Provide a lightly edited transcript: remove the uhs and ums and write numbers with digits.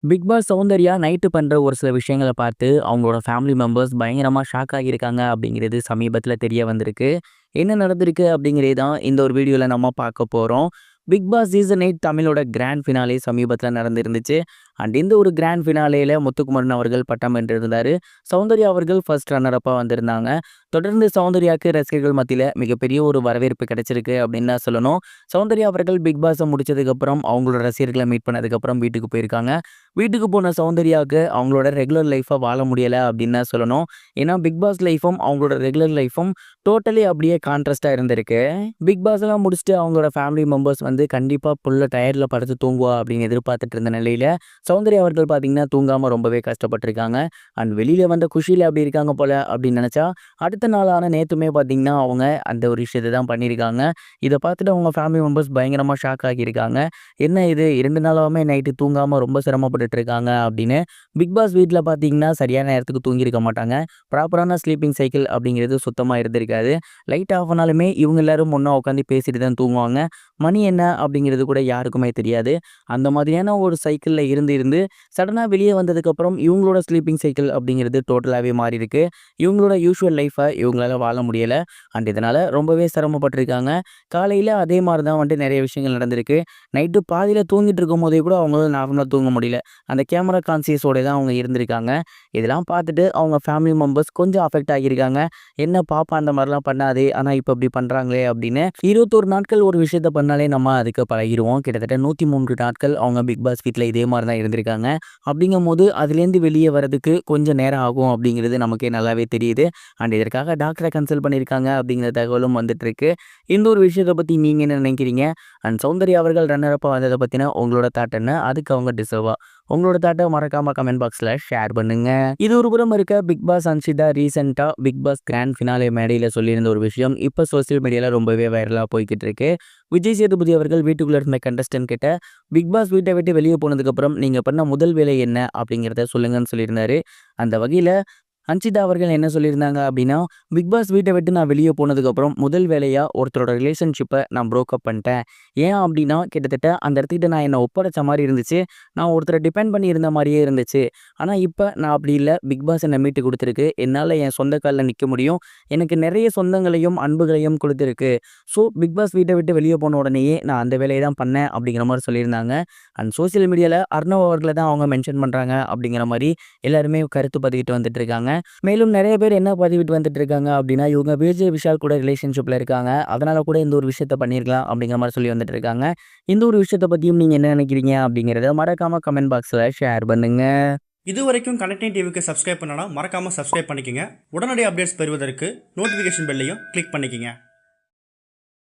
Big pass Soundarya night பண்ற ஒரு சில விஷயங்கள பார்த்து, அவங்களோட ஃபேமிலி மெம்பர்ஸ் பயங்கரமா ஷாக் ஆகியிருக்காங்க அப்படிங்கிறது சமீபத்தில தெரிய வந்திருக்கு. என்ன நடந்திருக்கு அப்படிங்கிறது தான் இந்த ஒரு வீடியோல நம்ம பார்க்க போறோம். பிக் பாஸ் சீசன் 8 தமிழோட கிராண்ட் ஃபினாலே சமீபத்தில நடந்திருந்துச்சு. அண்ட் இந்த ஒரு கிராண்ட் ஃபினாலேல முத்துக்குமரன் அவர்கள் பட்டம் வென்றிருந்தாரு. சௌந்தர்யா அவர்கள் ஃபர்ஸ்ட் ரன்னர் அப்பா வந்திருந்தாங்க. தொடர்ந்து சௌந்தர்யாக்கு ரசிகர்கள் மத்தியில மிகப்பெரிய ஒரு வரவேற்பு கிடைச்சிருக்கு அப்படின்னு தான் சொல்லணும். சௌந்தர்யா அவர்கள் பிக் பாஸ முடிச்சதுக்கப்புறம் அவங்களோட ரசிகர்கள மீட் பண்ணதுக்கப்புறம் வீட்டுக்கு போயிருக்காங்க. வீட்டுக்கு போன சௌந்தர்யாவுக்கு அவங்களோட ரெகுலர் லைஃப்ப வாழ முடியல அப்படின்னு தான் சொல்லணும். ஏன்னா பிக் பாஸ் லைஃப்பும் அவங்களோட ரெகுலர் லைஃப்பும் டோட்டலி அப்படியே கான்ட்ராஸ்ட்டா இருந்திருக்கு. பிக் பாஸ்லாம் முடிச்சுட்டு அவங்களோட ஃபேமிலி மெம்பர்ஸ் வந்து கண்டிப்பா புள்ள டயர்ட்ல படுத்து தூங்குவா அப்படின்னு எதிர்பார்த்துட்டு இருந்த நிலையில சௌந்தர்யா அவர்கள் பார்த்தீங்கன்னா தூங்காம ரொம்பவே கஷ்டப்பட்டுருக்காங்க. அண்ட் வெளியில வந்த குஷியில அப்படி இருக்காங்க போல அப்படின்னு நினைச்சா அடுத்த நாளான நேத்துமே பார்த்தீங்கன்னா அவங்க அந்த ஒரு விஷயத்தை தான் பண்ணியிருக்காங்க. இதை பார்த்துட்டு அவங்க ஃபேமிலி மெம்பர்ஸ் பயங்கரமா ஷாக் ஆகியிருக்காங்க. என்ன இது 2 நாளாவுமே நைட்டு தூங்காம ரொம்ப சிரமப்பட்டுட்டு இருக்காங்க அப்படின்னு. பிக் பாஸ் வீட்ல பார்த்தீங்கன்னா சரியான நேரத்துக்கு தூங்கியிருக்க மாட்டாங்க. ப்ராப்பரான ஸ்லீப்பிங் சைக்கிள் அப்படிங்கிறது சுத்தமா இருந்திருக்காது. லைட் ஆஃப் ஆனாலுமே இவங்க எல்லாரும் ஒண்ணா உட்காந்து பேசிட்டு தான் தூங்குவாங்க. மணி என்ன அப்படிங்கிறது கூட யாருக்குமே தெரியாது. அந்த மாதிரியான ஒரு சைக்கிள்ல இருந்து சடனா வெளியே வந்ததுக்கப்புறம் இவங்களோட ஸ்லீப்பிங் சைக்கிள் அப்படிங்கிறது டோட்டலாவே மாறியிருக்கு. இவங்களோட யூசுவல் லைஃப்ப இவங்களால வாழ முடியல. அண்ட் இதனால ரொம்பவே சிரமப்பட்டுருக்காங்க. காலையில அதே மாரி தான் வந்துட்டு நெறைய விஷயங்கள் நடந்திருக்கு. நைட்டு பாதியில தூங்கிட்டு இருக்கும்போதே கூட அவங்களால நார்மலா தூங்க முடியல. அந்த கேமரா கான்ஷியஸோட தான் அவங்க இருந்திருக்காங்க. இதெல்லாம் பார்த்துட்டு அவங்க ஃபேமிலி மெம்பர்ஸ் கொஞ்சம் அஃபெக்ட் ஆகியிருக்காங்க. என்ன பாப்பா அந்த மாரிலாம் பண்ணாதே! ஆனா இப்ப இப்படி பண்றாங்களே அப்படின்னு. 21 நாட்கள் ஒரு விஷயத்த பண்ணாலே நம்ம அதுக்கு பழகிருவோம். கிட்டத்தட்ட 103 நாட்கள் அவங்க பிக் பாஸ் வீட்ல இதே மாரி தான் இருந்திருக்காங்க. அப்படிங்கும்போது அதுலேருந்து வெளியே வரதுக்கு கொஞ்சம் நேரம் ஆகும் அப்படிங்கிறது நமக்கே நல்லாவே தெரியுது. அண்ட் இதற்காக டாக்டர கன்சல்ட் பண்ணியிருக்காங்க அப்படிங்கிற தகவலும் வந்துட்டுருக்கு. இந்த ஒரு விஷயத்த பத்தி நீங்க என்ன நினைக்கிறீங்க? அண்ட் சௌந்தர்யா அவர்கள் ரன்னர் அப்பா வந்தத பத்தின உங்களோட தாட் என்ன? அதுக்கு அவங்க டிசர்வா? உங்களோட தாட்ட மறக்காம கமெண்ட் பாக்ஸ்ல ஷேர் பண்ணுங்க. இது ஒரு புறம் இருக்க பிக் பாஸ் அன்ஷிதா ரீசெண்டா பிக் பாஸ் கிராண்ட் ஃபினாலே மேடையில சொல்லியிருந்த ஒரு விஷயம் இப்ப சோசியல் மீடியால ரொம்பவே வைரலா போய்க்கிட்டு இருக்கு. விஜய் சேதுபதி அவர்கள் வீட்டுக்குள்ள இருந்த கண்டஸ்டன்ட் கிட்ட பிக் பாஸ் வீட்டை விட்டு வெளியே போனதுக்கு அப்புறம் நீங்க பண்ண முதல் வேலை என்ன அப்படிங்கிறத சொல்லுங்கன்னு சொல்லியிருந்தாரு. அந்த வகையில அன்ஷிதா அவர்கள் என்ன சொல்லியிருந்தாங்க அப்படின்னா, பிக் பாஸ் வீட்டை விட்டு நான் வெளியே போனதுக்கப்புறம் முதல் வேலையா ஒருத்தரோட ரிலேஷன்ஷிப்பை நான் ப்ரோக்கப் பண்ணிட்டேன். ஏன் அப்படின்னா கிட்டத்தட்ட அந்த இடத்துக்கிட்ட நான் என்னை ஒப்படைச்ச மாதிரி இருந்துச்சு. நான் ஒருத்தரை டிபெண்ட் பண்ணி இருந்த மாதிரியே இருந்துச்சு. ஆனால் இப்போ நான் அப்படி இல்லை. பிக் பாஸ் என்னை மீட்டு கொடுத்துருக்கு. என்னால் என் சொந்த காலில் நிற்க முடியும். எனக்கு நிறைய சொந்தங்களையும் அன்புகளையும் கொடுத்துருக்கு. ஸோ பிக் பாஸ் வீட்டை விட்டு வெளியே போன உடனேயே நான் அந்த வேலையை தான் பண்ணேன் அப்படிங்கிற மாதிரி சொல்லியிருந்தாங்க. அண்ட் சோசியல் மீடியாவில் அர்ணவ் அவர்களை தான் அவங்க மென்ஷன் பண்ணுறாங்க அப்படிங்கிற மாதிரி எல்லாருமே கருத்து பதிவிட்டு வந்துட்டு இருக்காங்க. மேலும் நிறைய பேர் என்ன பதிவிட்டு வந்துட்டு இருக்காங்க அப்படின்னா, இவங்க விஜய் விஷால் கூட ரிலேஷன்ஷிப்ல இருக்காங்க. அதனால கூட இந்த ஒரு விஷயத்த பண்ணியிருக்கலாம் அப்படிங்கிற மாதிரி சொல்லி வந்துட்டு இருக்காங்க. இந்த ஒரு விஷயத்த பத்தியும் நீங்க என்ன நினைக்கிறீங்க அப்படிங்கிறத மறக்காம கமெண்ட் பாக்ஸ்ல ஷேர் பண்ணுங்க. இதுவரைக்கும் கனெக்டிங் டிவிக்கு சப்ஸ்கிரைப் பண்ணனா மறக்காம சப்ஸ்கிரைப் பண்ணிக்கங்க. உடனடி அப்டேட்ஸ் பெறுவதற்கு நோட்டிஃபிகேஷன் பெல்லையும் கிளிக் பண்ணிக்கங்க.